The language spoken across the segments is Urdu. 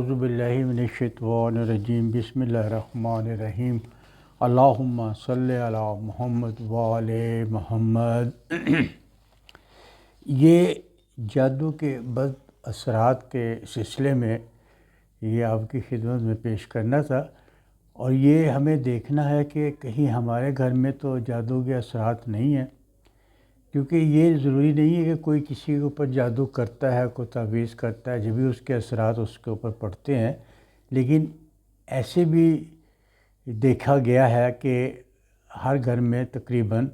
اعوذ باللہ من الشیطان الرجیم بسم اللہ الرحمن الرحیم اللہم صلی علی محمد وآل محمد۔ یہ جادو کے بد اثرات کے سلسلے میں یہ آپ کی خدمت میں پیش کرنا تھا، اور یہ ہمیں دیکھنا ہے کہ کہیں ہمارے گھر میں تو جادو کے اثرات نہیں ہیں، کیونکہ یہ ضروری نہیں ہے کہ کوئی کسی کے اوپر جادو کرتا ہے، کوئی تعویذ کرتا ہے جبھی اس کے اثرات اس کے اوپر پڑتے ہیں، لیکن ایسے بھی دیکھا گیا ہے کہ ہر گھر میں تقریباً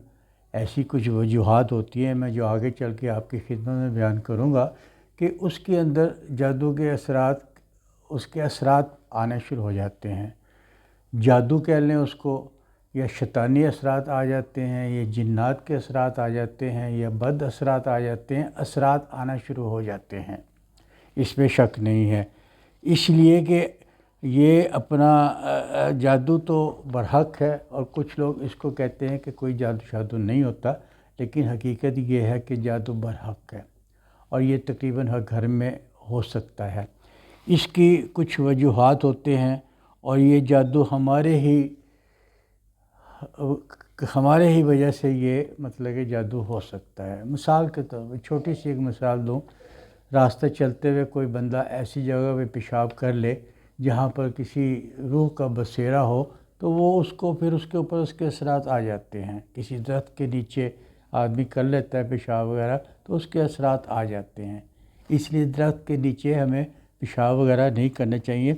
ایسی کچھ وجوہات ہوتی ہیں، میں جو آگے چل کے آپ کی خدمت میں بیان کروں گا کہ اس کے اندر جادو کے اثرات، اس کے اثرات آنے شروع ہو جاتے ہیں۔ جادو کہہ لیں اس کو، یا شیطانی اثرات آ جاتے ہیں، یا جنات کے اثرات آ جاتے ہیں، یا بد اثرات آ جاتے ہیں، اثرات آنا شروع ہو جاتے ہیں، اس میں شک نہیں ہے۔ اس لیے کہ یہ اپنا جادو تو برحق ہے، اور کچھ لوگ اس کو کہتے ہیں کہ کوئی جادو شادو نہیں ہوتا، لیکن حقیقت یہ ہے کہ جادو برحق ہے، اور یہ تقریباً ہر گھر میں ہو سکتا ہے۔ اس کی کچھ وجوہات ہوتے ہیں، اور یہ جادو ہمارے ہی وجہ سے یہ مطلب کہ جادو ہو سکتا ہے۔ مثال کے طور پر چھوٹی سی ایک مثال دوں، راستہ چلتے ہوئے کوئی بندہ ایسی جگہ پہ پیشاب کر لے جہاں پر کسی روح کا بسیرا ہو، تو وہ اس کو پھر اس کے اوپر اس کے اثرات آ جاتے ہیں۔ کسی درخت کے نیچے آدمی کر لیتا ہے پیشاب وغیرہ تو اس کے اثرات آ جاتے ہیں، اس لیے درخت کے نیچے ہمیں پیشاب وغیرہ نہیں کرنا چاہیے۔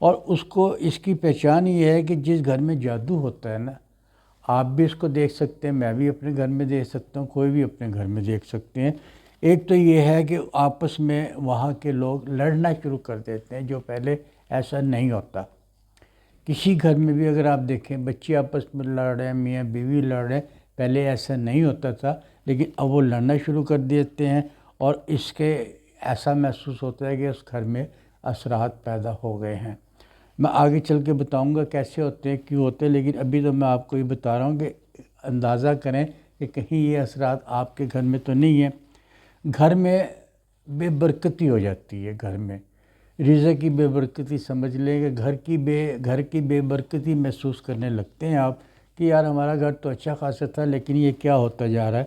اور اس کی پہچان یہ ہے کہ جس گھر میں جادو ہوتا ہے نا، آپ بھی اس کو دیکھ سکتے ہیں، میں بھی اپنے گھر میں دیکھ سکتا ہوں، کوئی بھی اپنے گھر میں دیکھ سکتے ہیں۔ ایک تو یہ ہے کہ آپس میں وہاں کے لوگ لڑنا شروع کر دیتے ہیں، جو پہلے ایسا نہیں ہوتا۔ کسی گھر میں بھی اگر آپ دیکھیں بچے آپس میں لڑ رہے ہیں، میاں بیوی لڑ رہے ہیں، پہلے ایسا نہیں ہوتا تھا، لیکن اب وہ لڑنا شروع کر دیتے ہیں، اور اس کے ایسا محسوس ہوتا ہے کہ اس گھر میں اثرات پیدا ہو گئے ہیں۔ میں آگے چل کے بتاؤں گا کیسے ہوتے ہیں، کیوں ہوتے ہیں، لیکن ابھی تو میں آپ کو یہ بتا رہا ہوں کہ اندازہ کریں کہ کہیں یہ اثرات آپ کے گھر میں تو نہیں ہیں۔ گھر میں بے برکتی ہو جاتی ہے، گھر میں رزق کی بے برکتی، سمجھ لیں کہ گھر کی بے برکتی محسوس کرنے لگتے ہیں آپ کہ یار ہمارا گھر تو اچھا خاصا تھا، لیکن یہ کیا ہوتا جا رہا ہے۔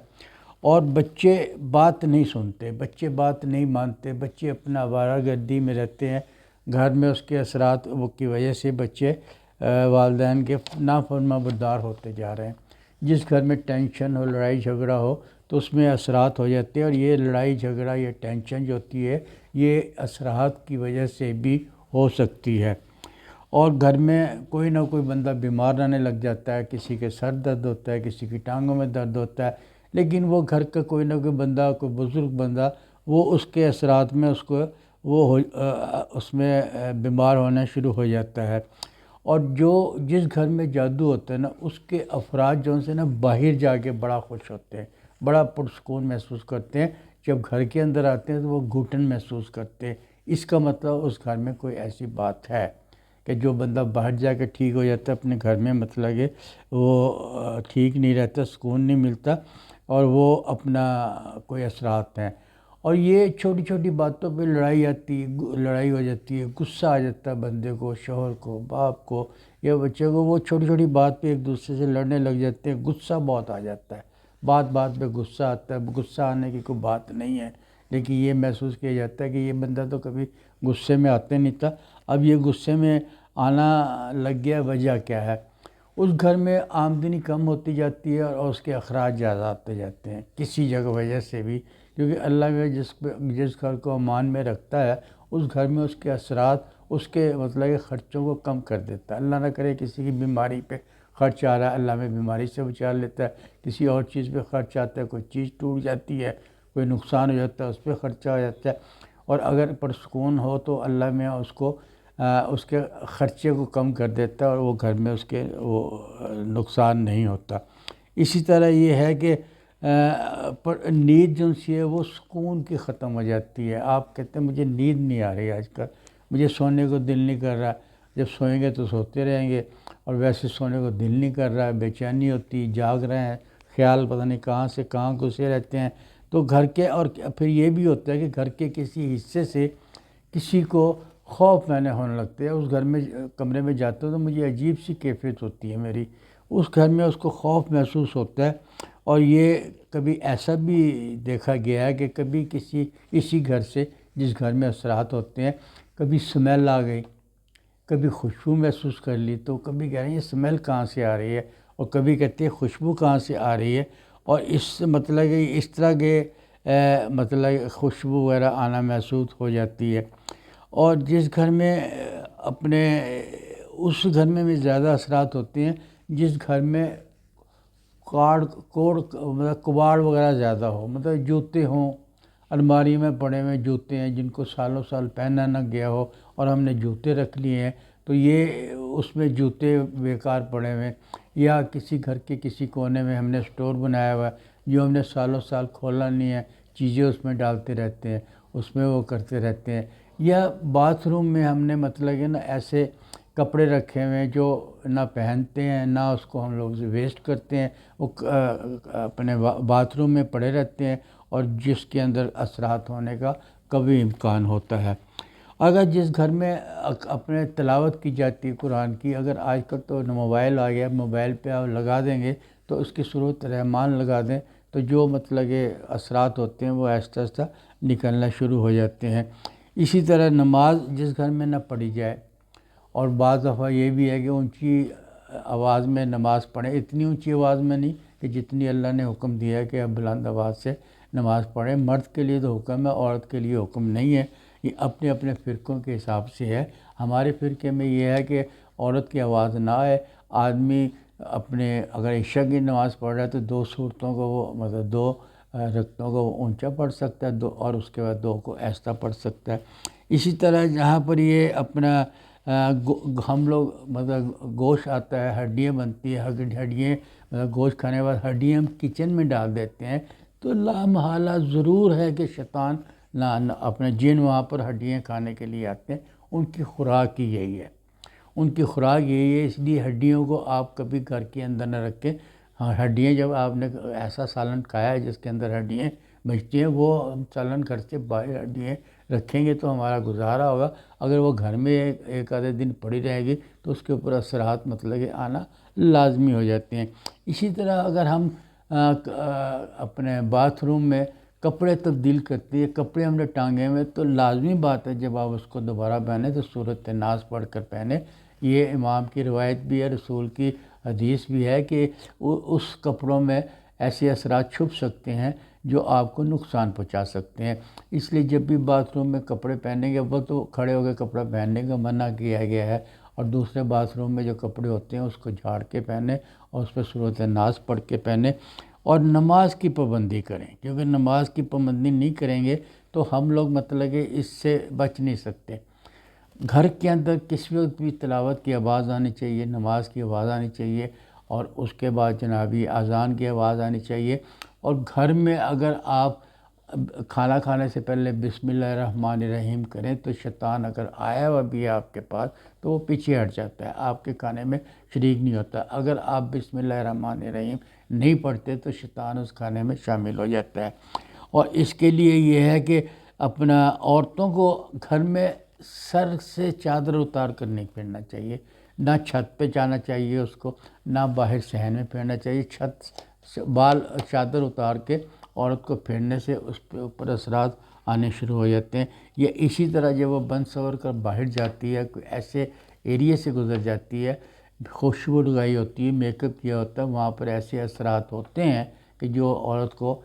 اور بچے بات نہیں سنتے، بچے بات نہیں مانتے، بچے اپنا آوارہ گردی میں رہتے ہیں، گھر میں اس کے اثرات کی وجہ سے بچے والدین کے نافرما بردار ہوتے جا رہے ہیں۔ جس گھر میں ٹینشن ہو، لڑائی جھگڑا ہو، تو اس میں اثرات ہو جاتے ہیں، اور یہ لڑائی جھگڑا، یہ ٹینشن جو ہوتی ہے، یہ اثرات کی وجہ سے بھی ہو سکتی ہے۔ اور گھر میں کوئی نہ کوئی بندہ بیمار رہنے لگ جاتا ہے، کسی کے سر درد ہوتا ہے، کسی کی ٹانگوں میں درد ہوتا ہے، لیکن وہ گھر کا کوئی نہ کوئی بندہ، کوئی بزرگ بندہ، وہ اس کے اثرات میں اس میں بیمار ہونا شروع ہو جاتا ہے۔ اور جس گھر میں جادو ہوتا ہے نا، اس کے افراد جو سے نا باہر جا کے بڑا خوش ہوتے ہیں، بڑا پرسکون محسوس کرتے ہیں۔ جب گھر کے اندر آتے ہیں تو وہ گھٹن محسوس کرتے ہیں، اس کا مطلب اس گھر میں کوئی ایسی بات ہے کہ جو بندہ باہر جا کے ٹھیک ہو جاتا ہے، اپنے گھر میں مطلب کہ وہ ٹھیک نہیں رہتا، سکون نہیں ملتا، اور وہ اپنا کوئی اثرات ہیں۔ اور یہ چھوٹی چھوٹی باتوں پہ لڑائی ہو جاتی ہے، غصہ آ جاتا ہے بندے کو، شوہر کو، باپ کو یا بچے کو، وہ چھوٹی چھوٹی بات پہ ایک دوسرے سے لڑنے لگ جاتے ہیں، غصہ بہت آ جاتا ہے، بات پہ غصہ آتا ہے۔ غصہ آنے کی کوئی بات نہیں ہے، لیکن یہ محسوس کیا جاتا ہے کہ یہ بندہ تو کبھی غصے میں آتے نہیں تھا، اب یہ غصے میں آنا لگ گیا، وجہ کیا ہے؟ اس گھر میں آمدنی کم ہوتی جاتی ہے، اور اس کے اخراج زیادہ آتے جاتے ہیں، کسی جگہ وجہ سے بھی، کیونکہ اللہ میں جس گھر کو امان میں رکھتا ہے، اس گھر میں اس کے اثرات، اس کے مطلب کہ خرچوں کو کم کر دیتا ہے۔ اللہ نہ کرے کسی کی بیماری پہ خرچ آ رہا ہے، اللہ میں بیماری سے بچا لیتا ہے، کسی اور چیز پہ خرچ آتا ہے، کوئی چیز ٹوٹ جاتی ہے، کوئی نقصان ہو جاتا ہے، اس پہ خرچہ ہو جاتا ہے، اور اگر پرسکون ہو تو اللہ میں اس کے خرچے کو کم کر دیتا ہے، اور وہ گھر میں اس کے وہ نقصان نہیں ہوتا۔ اسی طرح یہ ہے کہ نیند جو سی ہے وہ سکون کی ختم ہو جاتی ہے۔ آپ کہتے ہیں مجھے نیند نہیں آ رہی آج کل، مجھے سونے کو دل نہیں کر رہا، جب سوئیں گے تو سوتے رہیں گے، اور ویسے سونے کو دل نہیں کر رہا ہے، بے چینی ہوتی، جاگ رہے ہیں، خیال پتہ نہیں کہاں سے کہاں گھسے رہتے ہیں۔ تو گھر کے، اور پھر یہ بھی ہوتا ہے کہ گھر کے کسی حصے سے کسی کو خوف میں نے ہونے لگتا ہے، اس گھر میں کمرے میں جاتا ہوں تو مجھے عجیب سی کیفیت ہوتی ہے میری، اس گھر میں اس کو خوف محسوس ہوتا ہے۔ اور یہ کبھی ایسا بھی دیکھا گیا ہے کہ کبھی اسی گھر سے جس گھر میں اثرات ہوتے ہیں، کبھی سمیل آ گئی، کبھی خوشبو محسوس کر لی، تو کبھی کہہ رہے ہیں یہ سمیل کہاں سے آ رہی ہے، اور کبھی کہتے ہیں خوشبو کہاں سے آ رہی ہے، اور اس سے مطلب کہ اس طرح کے مطلب خوشبو وغیرہ آنا محسوس ہو جاتی ہے۔ اور جس گھر میں اپنے اس گھر میں بھی زیادہ اثرات ہوتے ہیں جس گھر میں مطلب کباڑ وغیرہ زیادہ ہو، مطلب جوتے ہوں، الماری میں پڑے ہوئے جوتے ہیں جن کو سالوں سال پہنا نہ گیا ہو اور ہم نے جوتے رکھ لیے ہیں، تو یہ اس میں جوتے بیکار پڑے ہوئے ہیں، یا کسی گھر کے کسی کونے میں ہم نے سٹور بنایا ہوا ہے جو ہم نے سالوں سال کھولا نہیں ہے، چیزیں اس میں ڈالتے رہتے ہیں، اس میں وہ کرتے رہتے ہیں، یا باتھ روم میں ہم نے مطلب کہ نا ایسے کپڑے رکھے ہوئے ہیں جو نہ پہنتے ہیں، نہ اس کو ہم لوگ ویسٹ کرتے ہیں، وہ اپنے باتھ روم میں پڑے رہتے ہیں، اور جس کے اندر اثرات ہونے کا کبھی امکان ہوتا ہے۔ اگر جس گھر میں اپنے تلاوت کی جاتی ہے قرآن کی، اگر آج کل تو موبائل آ گیا، موبائل پہ آپ لگا دیں گے تو اس کی صورت رحمان لگا دیں تو جو مطلب کہ اثرات ہوتے ہیں وہ آہستہ آہستہ نکلنا شروع ہو جاتے ہیں۔ اسی طرح نماز جس گھر میں نہ پڑھی جائے، اور بعض دفعہ یہ بھی ہے کہ اونچی آواز میں نماز پڑھیں، اتنی اونچی آواز میں نہیں کہ جتنی اللہ نے حکم دیا ہے کہ اب بلند آواز سے نماز پڑھیں، مرد کے لیے تو حکم ہے، عورت کے لیے حکم نہیں ہے، یہ اپنے اپنے فرقوں کے حساب سے ہے۔ ہمارے فرقے میں یہ ہے کہ عورت کی آواز نہ آئے، آدمی اپنے اگر عشاء کی نماز پڑھ رہا ہے تو 2 صورتوں کو وہ مطلب 2 رکعتوں کو وہ اونچا پڑھ سکتا ہے، اور اس کے بعد 2 کو آہستہ پڑھ سکتا ہے۔ اسی طرح جہاں پر یہ اپنا ہم لوگ مطلب گوشت آتا ہے، ہڈیاں بنتی ہیں، ہڈیاں مطلب گوشت کھانے کے بعد ہڈیاں ہم کچن میں ڈال دیتے ہیں، تو لا محالہ ضرور ہے کہ شیطان اپنے جن وہاں پر ہڈیاں کھانے کے لیے آتے ہیں، ان کی خوراک ہی یہی ہے، ان کی خوراک یہی ہے، اس لیے ہڈیوں کو آپ کبھی گھر کے اندر نہ رکھیں۔ ہاں، ہڈیاں جب آپ نے ایسا سالن کھایا ہے جس کے اندر ہڈیاں بچتی ہیں، وہ ہم سالن گھر سے باہر ہڈیاں رکھیں گے تو ہمارا گزارا ہوگا، اگر وہ گھر میں ایک آدھے دن پڑی رہے گی تو اس کے اوپر اثرات مطلب کہ آنا لازمی ہو جاتے ہیں۔ اسی طرح اگر ہم اپنے باتھ روم میں کپڑے تبدیل کرتے ہیں، کپڑے ہم نے ٹانگے ہوئے، تو لازمی بات ہے جب آپ اس کو دوبارہ پہنیں تو سورۃ ناس پڑھ کر پہنیں۔ یہ امام کی روایت بھی ہے، رسول کی حدیث بھی ہے کہ اس کپڑوں میں ایسے اثرات چھپ سکتے ہیں جو آپ کو نقصان پہنچا سکتے ہیں، اس لیے جب بھی باتھ روم میں کپڑے پہنیں گے وہ تو کھڑے ہو کے کپڑا پہننے کا منع کیا گیا ہے، اور دوسرے باتھ روم میں جو کپڑے ہوتے ہیں اس کو جھاڑ کے پہنیں اور اس پہ سورۃ ناس پڑھ کے پہنیں، اور نماز کی پابندی کریں، کیونکہ نماز کی پابندی نہیں کریں گے تو ہم لوگ مطلب کہ اس سے بچ نہیں سکتے۔ گھر کے اندر کسی وقت بھی تلاوت کی آواز آنی چاہیے، نماز کی آواز آنی چاہیے، اور اس کے بعد جنابی اذان کی آواز آنی چاہیے، اور گھر میں اگر آپ کھانا کھانے سے پہلے بسم اللہ الرحمن الرحیم کریں تو شیطان اگر آیا ہوا بھی ہے آپ کے پاس تو وہ پیچھے ہٹ جاتا ہے، آپ کے کھانے میں شریک نہیں ہوتا۔ اگر آپ بسم اللہ الرحمن الرحیم نہیں پڑھتے تو شیطان اس کھانے میں شامل ہو جاتا ہے۔ اور اس کے لیے یہ ہے کہ اپنا عورتوں کو گھر میں سر سے چادر اتار کر نہیں پھرنا چاہیے، نہ چھت پہ جانا چاہیے اس کو، نہ باہر صحن میں پھرنا چاہیے۔ بال چادر اتار کے عورت کو پھیرنے سے اس پہ اوپر اثرات آنے شروع ہو جاتے ہیں، یا اسی طرح جب وہ بن سور کر باہر جاتی ہے، کوئی ایسے ایریے سے گزر جاتی ہے، خوشبو لگائی ہوتی ہے، میک اپ کیا ہوتا ہے، وہاں پر ایسے اثرات ہوتے ہیں کہ جو عورت کو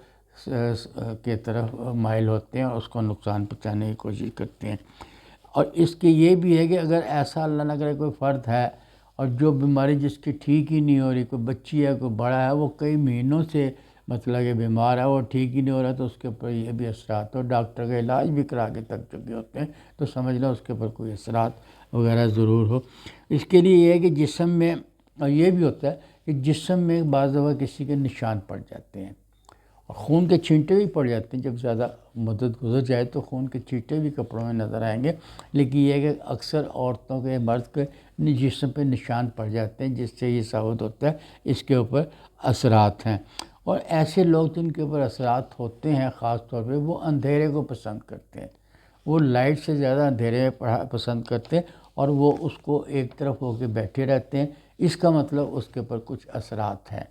کے طرف مائل ہوتے ہیں اور اس کو نقصان پہنچانے کی کوشش کرتے ہیں۔ اور اس کے یہ بھی ہے کہ اگر ایسا اللہ نہ کرے کوئی فرد ہے اور جو بیماری جس کی ٹھیک ہی نہیں ہو رہی، کوئی بچی ہے، کوئی بڑا ہے، وہ کئی مہینوں سے مطلب کہ بیمار ہے، وہ ٹھیک ہی نہیں ہو رہا، تو اس کے اوپر یہ بھی اثرات ہو، ڈاکٹر کا علاج بھی کرا کے تک چکے ہوتے ہیں تو سمجھ لو اس کے اوپر کوئی اثرات وغیرہ ضرور ہو۔ اس کے لیے یہ ہے کہ جسم میں، اور یہ بھی ہوتا ہے کہ جسم میں بعض دفعہ کسی کے نشان پڑ جاتے ہیں، اور خون کے چھینٹے بھی پڑ جاتے ہیں، جب زیادہ مدت گزر جائے تو خون کے چھینٹے بھی کپڑوں میں نظر آئیں گے، لیکن یہ ہے کہ اکثر عورتوں کے، مرد کے جسم پہ نشان پڑ جاتے ہیں، جس سے یہ ثابت ہوتا ہے اس کے اوپر اثرات ہیں۔ اور ایسے لوگ جن کے اوپر اثرات ہوتے ہیں خاص طور پہ وہ اندھیرے کو پسند کرتے ہیں، وہ لائٹ سے زیادہ اندھیرے میں پڑھا پسند کرتے ہیں اور وہ اس کو ایک طرف ہو کے بیٹھے رہتے ہیں، اس کا مطلب اس کے اوپر کچھ اثرات ہیں۔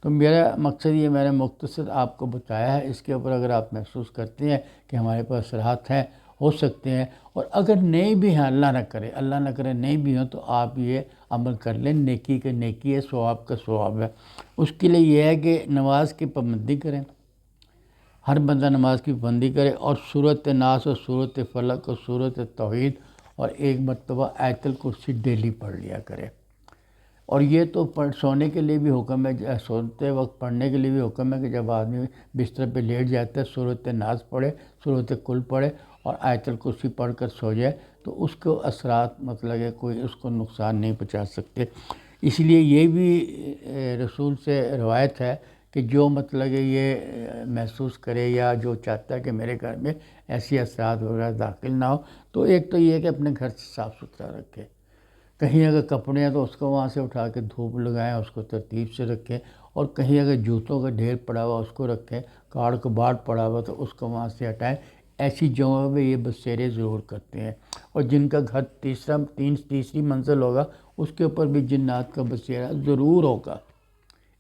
تو میرا مقصد یہ میں نے مختصر آپ کو بتایا ہے، اس کے اوپر اگر آپ محسوس کرتے ہیں کہ ہمارے پاس اثرات ہیں، ہو سکتے ہیں، اور اگر نہیں بھی ہیں، اللہ نہ کرے نہیں بھی ہوں، تو آپ یہ عمل کر لیں، نیکی کے نیکی ہے، ثواب کا ثواب ہے۔ اس کے لیے یہ ہے کہ نماز کی پابندی کریں، ہر بندہ نماز کی پابندی کرے، اور سورۃ ناس اور سورۃ فلق اور سورۃ توحید اور ایک مرتبہ آیت الکرسی ڈیلی پڑھ لیا کرے۔ اور یہ تو سونے کے لیے بھی حکم ہے، سوتے وقت پڑھنے کے لیے بھی حکم ہے کہ جب آدمی بستر پہ لیٹ جاتا ہے سورۃ ناس پڑھے، سورۃ کل پڑھے اور آیت الکرسی پڑھ کر سو جائے، تو اس کو اثرات مطلب ہے کوئی اس کو نقصان نہیں پہنچا سکتے۔ اس لیے یہ بھی رسول سے روایت ہے کہ جو مطلب یہ محسوس کرے یا جو چاہتا ہے کہ میرے گھر میں ایسی اثرات وغیرہ داخل نہ ہو، تو ایک تو یہ ہے کہ اپنے گھر سے صاف ستھرا رکھے، کہیں اگر کپڑے ہیں تو اس کو وہاں سے اٹھا کے دھوپ لگائیں، اس کو ترتیب سے رکھیں، اور کہیں اگر جوتوں کا ڈھیر پڑا ہوا اس کو رکھیں، کاڑ کباڑ پڑا ہوا تو اس کو وہاں سے ہٹائیں۔ ایسی جگہوں پہ یہ بسیرے ضرور کرتے ہیں، اور جن کا گھر تیسری منزل ہوگا اس کے اوپر بھی جنات کا بسیرا ضرور ہوگا۔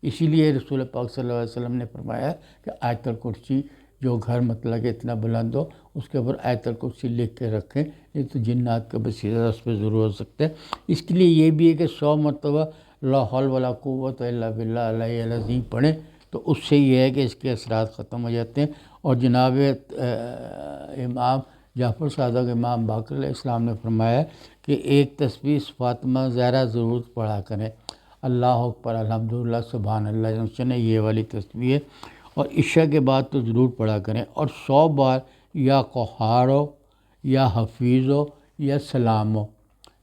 اسی لیے رسول پاک صلی اللہ علیہ وسلم نے فرمایا کہ آیت الکرسی جو گھر مطلب کہ اتنا بلند ہو اس کے اوپر آیت الکرسی لکھ کے رکھیں، نہیں تو جنات کا بسیرا اس پہ ضرور ہو سکتا ہے۔ اس کے لیے یہ بھی ہے کہ 100 مرتبہ لا حول ولا قوت الا باللہ العلی العظیم پڑھیں، تو اس سے یہ ہے کہ اس کے اثرات ختم ہو جاتے ہیں۔ اور جناب امام جعفر صادق امام باقر علیہ السلام نے فرمایا کہ ایک تسبیح فاطمہ زہرا ضرور پڑھا کریں، اللہ اکبر الحمدللہ سبحان اللہ حسن، یہ والی تسبیح ہے، اور عشاء کے بعد تو ضرور پڑھا کریں، اور 100 بار یا قہار ہو یا حفیظ ہو یا سلام ہو،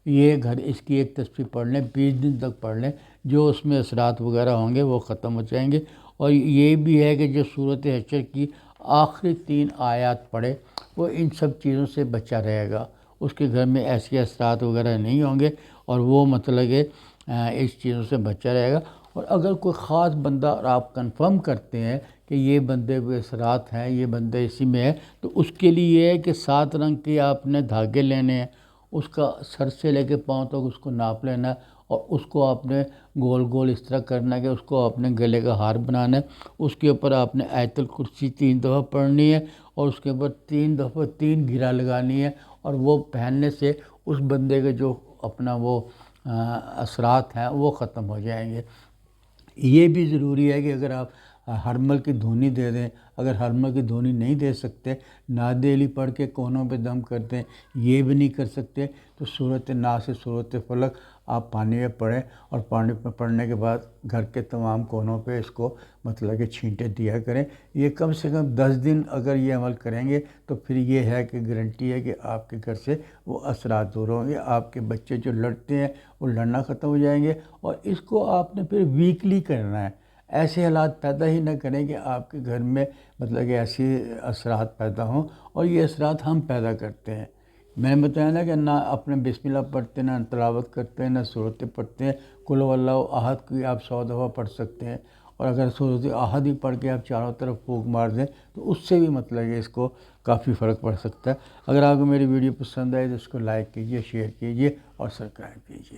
یہ گھر اس کی ایک تسبیح پڑھ لیں، 20 دن تک پڑھ لیں، جو اس میں اثرات وغیرہ ہوں گے وہ ختم ہو جائیں گے۔ اور یہ بھی ہے کہ جو صورت حشر کی آخری 3 آیات پڑھے وہ ان سب چیزوں سے بچا رہے گا، اس کے گھر میں ایسے اثرات وغیرہ نہیں ہوں گے، اور وہ مطلب کہ اس چیزوں سے بچا رہے گا۔ اور اگر کوئی خاص بندہ اور آپ کنفرم کرتے ہیں کہ یہ بندے کو اثرات ہیں، یہ بندے اسی میں ہے، تو اس کے لیے یہ ہے کہ 7 رنگ کے آپ نے دھاگے لینے ہیں، اس کا سر سے لے کے پاؤں تک اس کو ناپ لینا ہے، اور اس کو آپ نے گول گول اس طرح کرنا ہے کہ اس کو اپنے گلے کا ہار بنانا ہے، اس کے اوپر آپ نے آیت الکرسی 3 دفعہ پڑھنی ہے، اور اس کے اوپر 3 دفعہ 3 گرہ لگانی ہے، اور وہ پہننے سے اس بندے کے جو اپنا وہ اثرات ہیں وہ ختم ہو جائیں گے۔ یہ بھی ضروری ہے کہ اگر آپ ہرمل کی دھونی دے دیں، اگر ہرمل کی دھونی نہیں دے سکتے، نادیلی پڑھ کے کونوں پہ دم کر دیں، یہ بھی نہیں کر سکتے، تو سورۃ ناس سے سورۃ فلق آپ پانی میں پڑھیں، اور پانی میں پڑھنے کے بعد گھر کے تمام کونوں پہ اس کو مطلب کہ چھینٹے دیا کریں۔ یہ کم سے کم 10 دن اگر یہ عمل کریں گے تو پھر یہ ہے کہ گارنٹی ہے کہ آپ کے گھر سے وہ اثرات دور ہوں گے، آپ کے بچے جو لڑتے ہیں وہ لڑنا ختم ہو جائیں گے، اور اس کو آپ نے پھر ویکلی کرنا ہے۔ ایسے حالات پیدا ہی نہ کریں کہ آپ کے گھر میں مطلب کہ ایسی اثرات پیدا ہوں، اور یہ اثرات ہم پیدا کرتے ہیں۔ میں نے بتایا نا کہ نہ اپنے بسم اللہ پڑھتے ہیں، نہ تلاوت کرتے ہیں، نہ سورتیں پڑھتے ہیں، قل هو اللہ احد کی آپ 100 دفعہ پڑھ سکتے ہیں، اور اگر سورۃ احد ہی پڑھ کے آپ چاروں طرف پھونک مار دیں تو اس سے بھی مطلب کہ اس کو کافی فرق پڑ سکتا ہے۔ اگر آپ کو میری ویڈیو پسند آئے تو اس کو لائک کیجیے، شیئر کیجیے اور سبسکرائب کیجیے۔